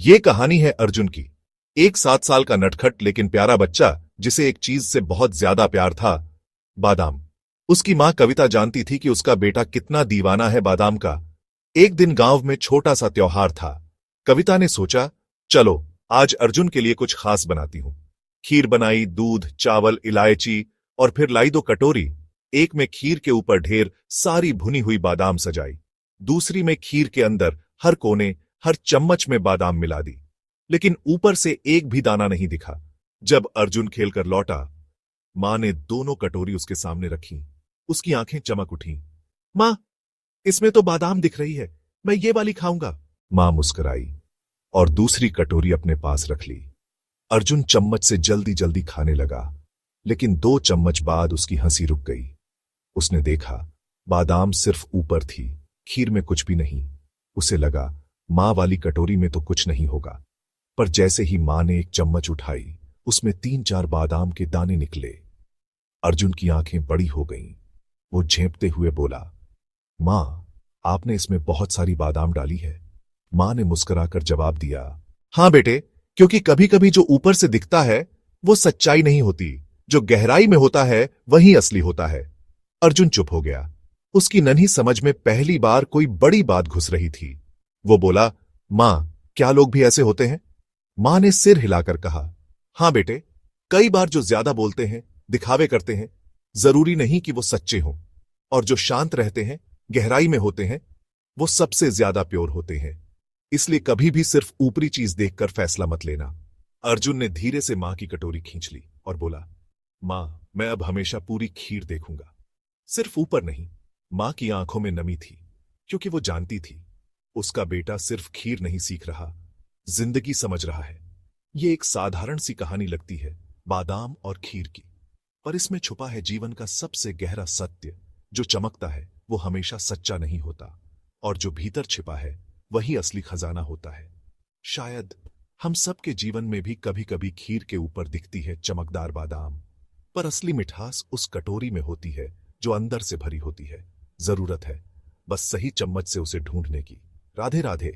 ये कहानी है अर्जुन की। एक 7 साल का नटखट लेकिन प्यारा बच्चा जिसे एक चीज से बहुत ज्यादा प्यार था, बादाम। उसकी मां कविता जानती थी कि उसका बेटा कितना दीवाना है बादाम का। एक दिन गांव में छोटा सा त्योहार था। कविता ने सोचा, चलो आज अर्जुन के लिए कुछ खास बनाती हूं। खीर बनाई, दूध, चावल, इलायची और फिर लाई 2 कटोरी। एक में खीर के ऊपर ढेर सारी भुनी हुई बादाम सजाई, दूसरी में खीर के अंदर हर कोने, हर चम्मच में बादाम मिला दी। लेकिन ऊपर से एक भी दाना नहीं दिखा। जब अर्जुन खेलकर लौटा, मां ने दोनों कटोरी उसके सामने रखी। उसकी आंखें चमक उठीं। मां, इसमें तो बादाम दिख रही है, मैं ये वाली खाऊंगा। मां मुस्कुराई और दूसरी कटोरी अपने पास रख ली। अर्जुन चम्मच से जल्दी जल्दी खाने लगा, लेकिन 2 चम्मच बाद उसकी हंसी रुक गई। उसने देखा, बादाम सिर्फ ऊपर थी, खीर में कुछ भी नहीं। उसे लगा, मां वाली कटोरी में तो कुछ नहीं होगा। पर जैसे ही मां ने एक चम्मच उठाई, उसमें 3-4 बादाम के दाने निकले। अर्जुन की आंखें बड़ी हो गईं। वो झेंपते हुए बोला, मां, आपने इसमें बहुत सारी बादाम डाली है। मां ने मुस्कुराकर जवाब दिया, हां बेटे, क्योंकि कभी कभी जो ऊपर से दिखता है वो सच्चाई नहीं होती, जो गहराई में होता है वही असली होता है। अर्जुन चुप हो गया। उसकी नन्ही समझ में पहली बार कोई बड़ी बात घुस रही थी। वो बोला, मां, क्या लोग भी ऐसे होते हैं? मां ने सिर हिलाकर कहा, हां बेटे, कई बार जो ज्यादा बोलते हैं, दिखावे करते हैं, जरूरी नहीं कि वो सच्चे हों। और जो शांत रहते हैं, गहराई में होते हैं, वो सबसे ज्यादा प्योर होते हैं। इसलिए कभी भी सिर्फ ऊपरी चीज देखकर फैसला मत लेना। अर्जुन ने धीरे से मां की कटोरी खींच ली और बोला, मां, मैं अब हमेशा पूरी खीर देखूंगा, सिर्फ ऊपर नहीं। मां की आंखों में नमी थी, क्योंकि वो जानती थी उसका बेटा सिर्फ खीर नहीं सीख रहा, जिंदगी समझ रहा है। ये एक साधारण सी कहानी लगती है, बादाम और खीर की, पर इसमें छुपा है जीवन का सबसे गहरा सत्य। जो चमकता है वो हमेशा सच्चा नहीं होता, और जो भीतर छिपा है वही असली खजाना होता है। शायद हम सबके जीवन में भी कभी कभी खीर के ऊपर दिखती है चमकदार बादाम, पर असली मिठास उस कटोरी में होती है जो अंदर से भरी होती है। जरूरत है बस सही चम्मच से उसे ढूंढने की। राधे राधे।